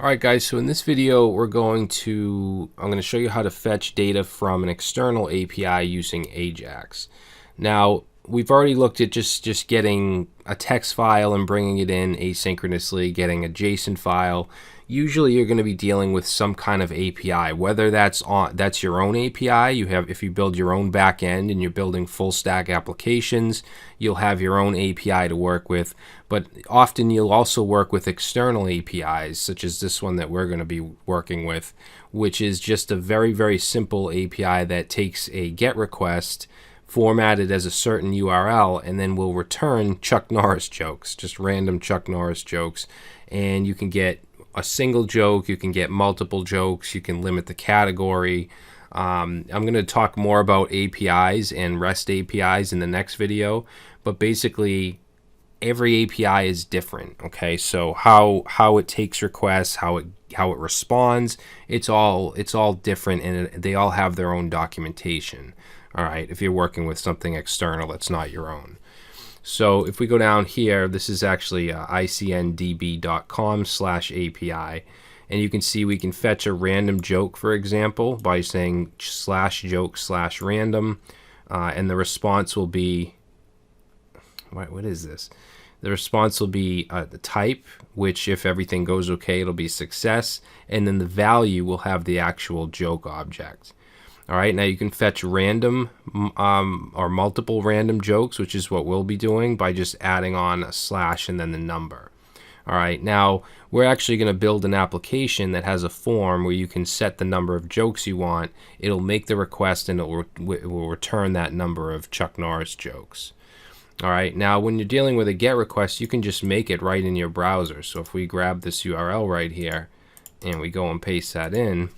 Alright guys, so in this video I'm going to show you how to fetch data from an external API using Ajax. Now, we've already looked at just getting a text file and bringing it in asynchronously, getting a JSON file. Usually you're going to be dealing with some kind of API, whether that's your own API. If you build your own backend and you're building full stack applications, you'll have your own API to work with. But often you'll also work with external APIs, such as this one that we're going to be working with, which is just a very, very simple API that takes a GET request formatted as a certain URL and then will return Chuck Norris jokes, just random Chuck Norris jokes. And you can get a single joke, you can get multiple jokes, you can limit the category. I'm going to talk more about APIs and REST APIs in the next video, but basically every API is different. Okay, so how it takes requests, how it responds, it's all different, and they all have their own documentation. All right, if you're working with something external that's not your own. So if we go down here, this is actually icndb.com/API, and you can see we can fetch a random joke, for example, by saying /joke/random, and the response will be, what is this? The response will be the type, which if everything goes okay, it'll be success, and then the value will have the actual joke object. All right, now you can fetch random or multiple random jokes, which is what we'll be doing by just adding on a slash and then the number. All right, now we're actually going to build an application that has a form where you can set the number of jokes you want. It'll make the request and it will return that number of Chuck Norris jokes. All right, now when you're dealing with a GET request, you can just make it right in your browser. So if we grab this URL right here and we go and paste that in,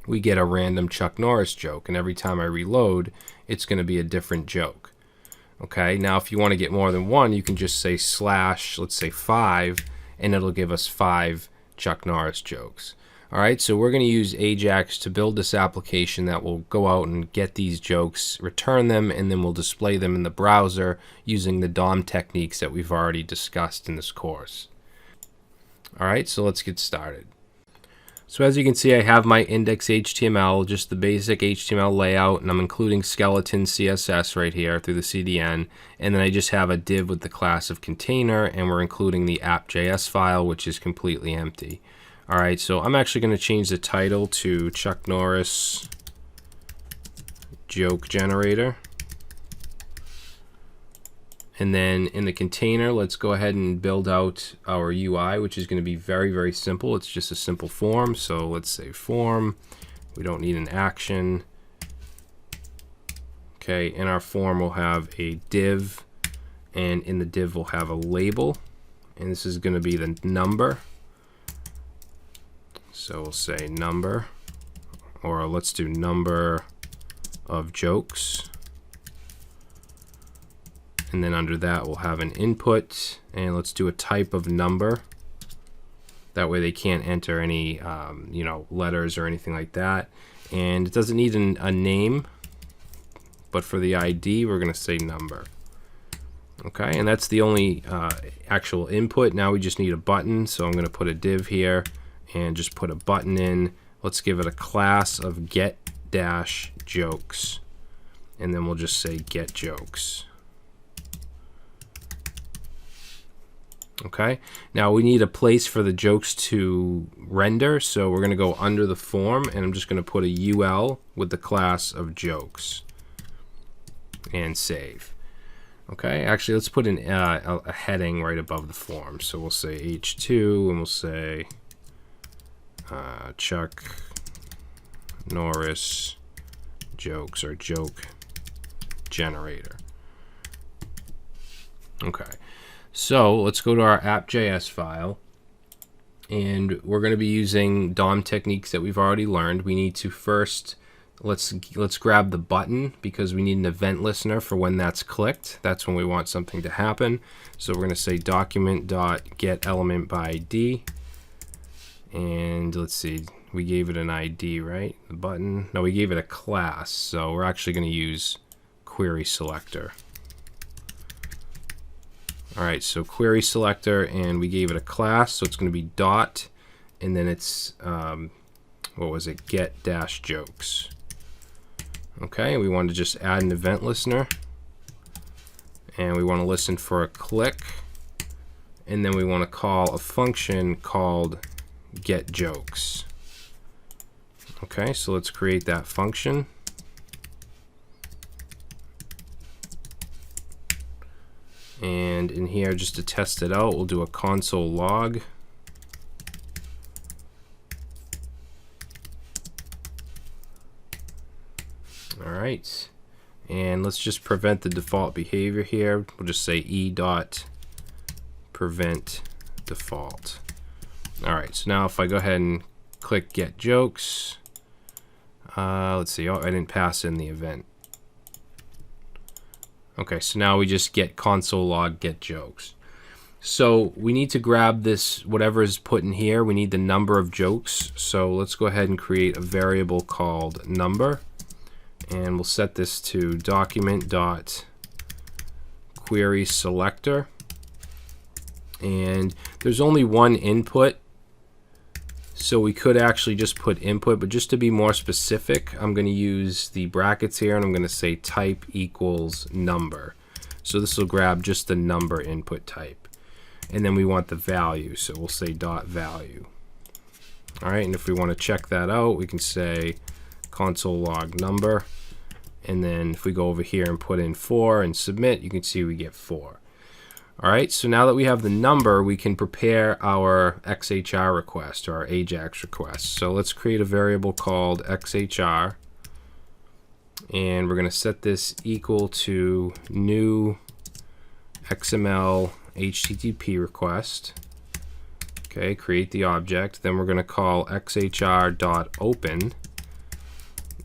we get a random Chuck Norris joke, and every time I reload, it's going to be a different joke. Okay, now if you want to get more than one, you can just say slash, let's say 5, and it'll give us 5 Chuck Norris jokes. All right, so we're going to use Ajax to build this application that will go out and get these jokes, return them, and then we'll display them in the browser using the DOM techniques that we've already discussed in this course. All right, so let's get started. So as you can see, I have my index.html, just the basic HTML layout, and I'm including skeleton CSS right here through the CDN, and then I just have a div with the class of container, and we're including the app.js file, which is completely empty. All right, so I'm actually going to change the title to Chuck Norris Joke Generator. And then in the container, let's go ahead and build out our UI, which is going to be very, very simple. It's just a simple form. So let's say form. We don't need an action. Okay, in our form, we'll have a div. And in the div, we'll have a label. And this is going to be the number. So we'll say number. Or let's do number of jokes. And then under that, we'll have an input, and let's do a type of number. That way they can't enter any, letters or anything like that. And it doesn't need a name, but for the ID, we're going to say number. Okay, and that's the only actual input. Now we just need a button, so I'm going to put a div here and just put a button in. Let's give it a class of get-jokes, and then we'll just say get jokes. Okay, now we need a place for the jokes to render, so we're going to go under the form, and I'm just going to put a UL with the class of jokes and save. Okay, actually let's put in a heading right above the form. So we'll say H2, and we'll say Chuck Norris jokes or joke generator. Okay. So let's go to our app.js file, and we're going to be using DOM techniques that we've already learned. We need to first, let's grab the button because we need an event listener for when that's clicked. That's when we want something to happen. So we're going to say document.getElementById, and let's see, we gave it an ID, right? The button. No, we gave it a class. So we're actually going to use query selector. All right, so query selector, and we gave it a class, so it's going to be dot and then it's what was it, get dash jokes. Okay, we want to just add an event listener, and we want to listen for a click, and then we want to call a function called get jokes. Okay, so let's create that function. And in here, just to test it out, we'll do a console log. All right, and let's just prevent the default behavior here. We'll just say e.prevent default. All right, so now if I go ahead and click get jokes, let's see, oh, I didn't pass in the event. Okay, so now we just get console log get jokes. So we need to grab this, whatever is put in here, we need the number of jokes. So let's go ahead and create a variable called number. And we'll set this to document.query selector. And there's only one input, so we could actually just put input, but just to be more specific, I'm going to use the brackets here, and I'm going to say type equals number. So this will grab just the number input type. And then we want the value, so we'll say dot value. All right, and if we want to check that out, we can say console log number. And then if we go over here and put in 4 and submit, you can see we get 4. All right, so now that we have the number, we can prepare our XHR request or our AJAX request. So let's create a variable called XHR, and we're going to set this equal to new XML HTTP request. Okay, create the object. Then we're going to call xhr.open.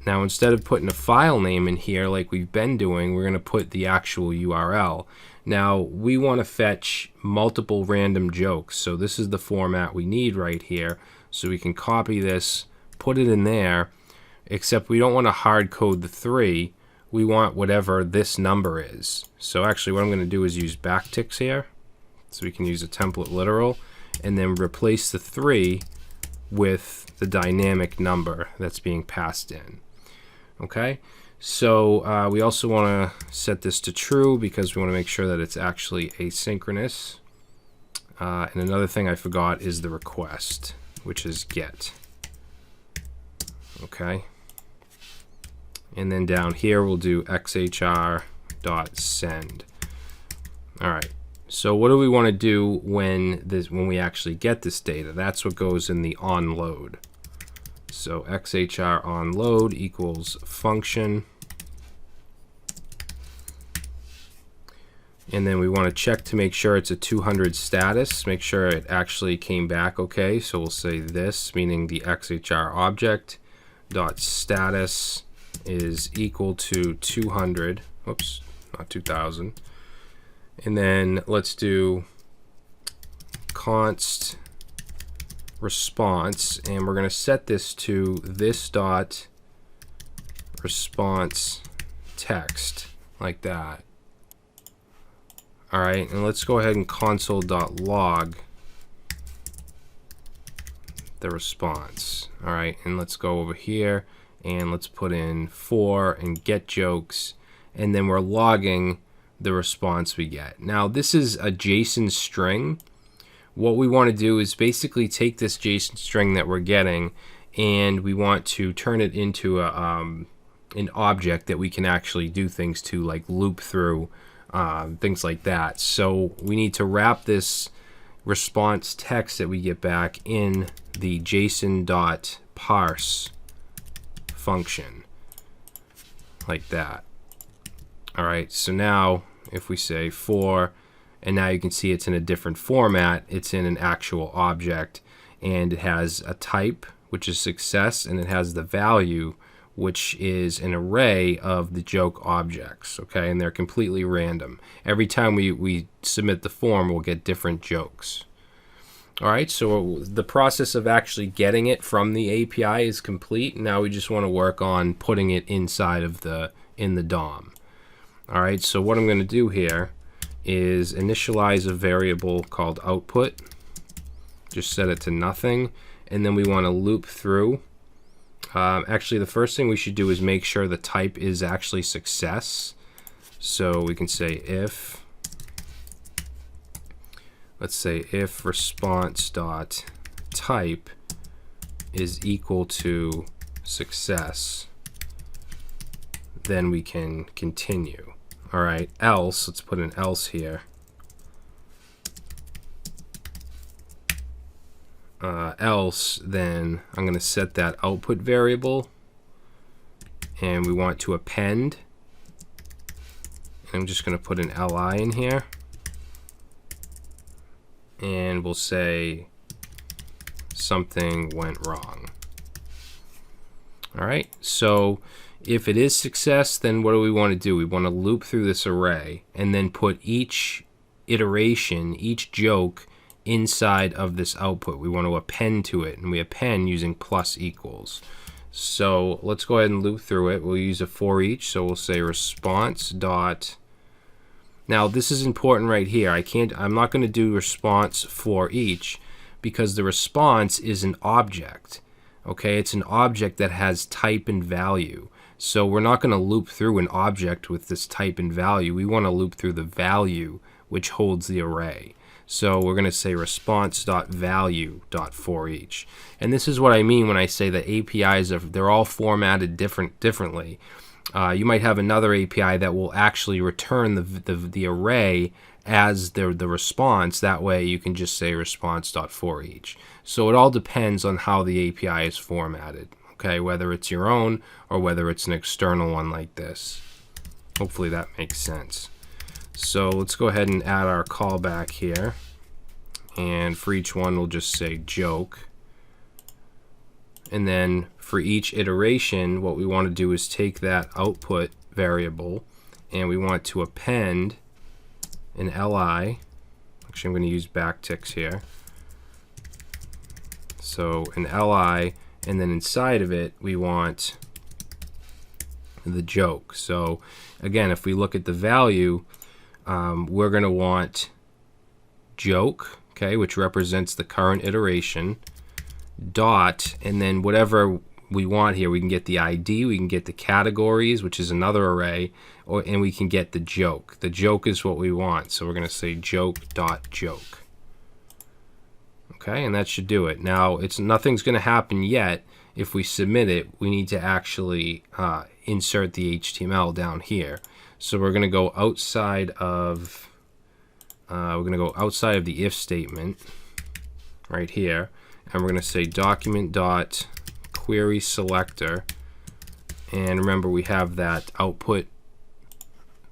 Now, instead of putting a file name in here like we've been doing, we're going to put the actual URL. Now, we want to fetch multiple random jokes, so this is the format we need right here. So we can copy this, put it in there, except we don't want to hard code the 3. We want whatever this number is. So actually what I'm going to do is use backticks here. So we can use a template literal, and then replace the 3 with the dynamic number that's being passed in. Okay? So we also want to set this to true because we want to make sure that it's actually asynchronous. And another thing I forgot is the request, which is get. Okay. And then down here we'll do xhr.send. All right. So what do we want to do when we actually get this data? That's what goes in the onload. So xhr onload equals function. And then we want to check to make sure it's a 200 status, make sure it actually came back okay. So we'll say this, meaning the XHR object dot status is equal to 200. Oops, not 2000. And then let's do const response, and we're going to set this to this dot response text like that. All right, and let's go ahead and console.log the response. All right, and let's go over here and let's put in 4 and get jokes, and then we're logging the response we get. Now this is a JSON string. What we want to do is basically take this JSON string that we're getting, and we want to turn it into a, an object that we can actually do things to, like loop through, things like that. So we need to wrap this response text that we get back in the JSON.parse function like that. All right, so now if we say 4, and now you can see it's in a different format, it's in an actual object, and it has a type, which is success, and it has the value, which is an array of the joke objects, okay? And they're completely random. Every time we submit the form, we'll get different jokes. All right, so the process of actually getting it from the API is complete. Now we just want to work on putting it inside of in the DOM. All right, so what I'm going to do here is initialize a variable called output. just set it to nothing, and then we want to loop through. Actually, the first thing we should do is make sure the type is actually success. So we can say if, let's say if response dot type is equal to success, then we can continue. All right, else, let's put an else here. Else, then I'm going to set that output variable, and we want to append. I'm just going to put an li in here, and we'll say something went wrong. All right, so if it is success, then what do we want to do? We want to loop through this array and then put each iteration, each joke, inside of this output. We want to append to it, and we append using plus equals. So let's go ahead and loop through it. We'll use a for each, so we'll say response dot. Now this is important right here. I'm not going to do response for each because the response is an object. Okay, it's an object that has type and value. So we're not going to loop through an object with this type and value. We want to loop through the value which holds the array. So we're going to say response.value.forEach. And this is what I mean when I say that APIs they're all formatted differently. You might have another API that will actually return the array as the response. That way you can just say response.forEach. So it all depends on how the API is formatted. Okay, whether it's your own or whether it's an external one like this. Hopefully that makes sense. So let's go ahead and add our callback here, and for each one we'll just say joke, and then for each iteration what we want to do is take that output variable and we want to append an li. Actually, I'm going to use backticks here. So an li, and then inside of it we want the joke. So again, if we look at the value, we're going to want joke, okay, which represents the current iteration, dot, and then whatever we want here, we can get the ID, we can get the categories, which is another array, and we can get the joke. The joke is what we want, so we're going to say joke.joke. Okay, and that should do it. Now, nothing's going to happen yet. If we submit it, we need to actually insert the HTML down here. So we're going to go outside of the if statement right here, and we're going to say document.querySelector, and remember we have that output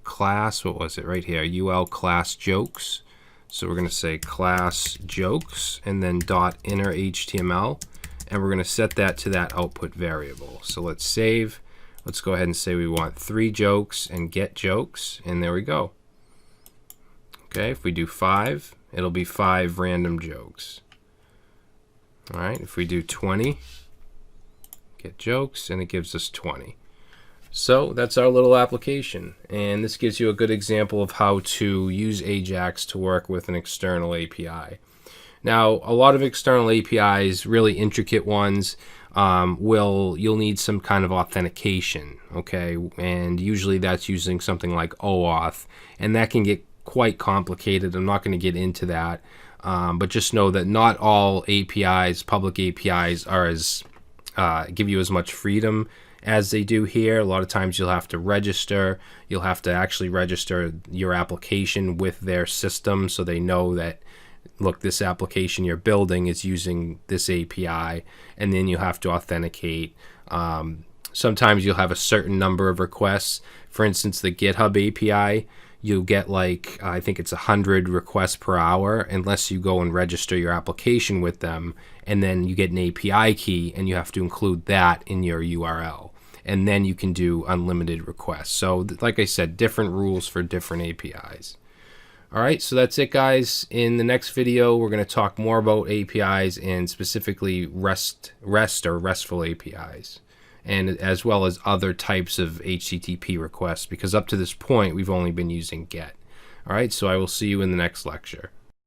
class. What was it right here? UL class jokes. So we're going to say class jokes and then .inner HTML, and we're going to set that to that output variable. So let's save. Let's go ahead and say we want 3 jokes and get jokes, and there we go. Okay, if we do 5, it'll be 5 random jokes. All right, if we do 20, get jokes, and it gives us 20. So that's our little application, and this gives you a good example of how to use Ajax to work with an external API. Now, a lot of external APIs, really intricate ones, you'll need some kind of authentication, okay? And usually that's using something like OAuth, and that can get quite complicated. I'm not going to get into that, but just know that not all APIs, public APIs, are as give you as much freedom as they do here. A lot of times you'll have to register. You'll have to actually register your application with their system so they know that, look, this application you're building is using this API, and then you have to authenticate. Sometimes you'll have a certain number of requests. For instance, the GitHub API, you'll get like, I think it's 100 requests per hour unless you go and register your application with them, and then you get an API key and you have to include that in your URL, and then you can do unlimited requests. So like I said, different rules for different APIs. All right, so that's it, guys. In the next video, we're going to talk more about APIs and specifically REST or RESTful APIs, and as well as other types of HTTP requests, because up to this point, we've only been using GET. All right, so I will see you in the next lecture.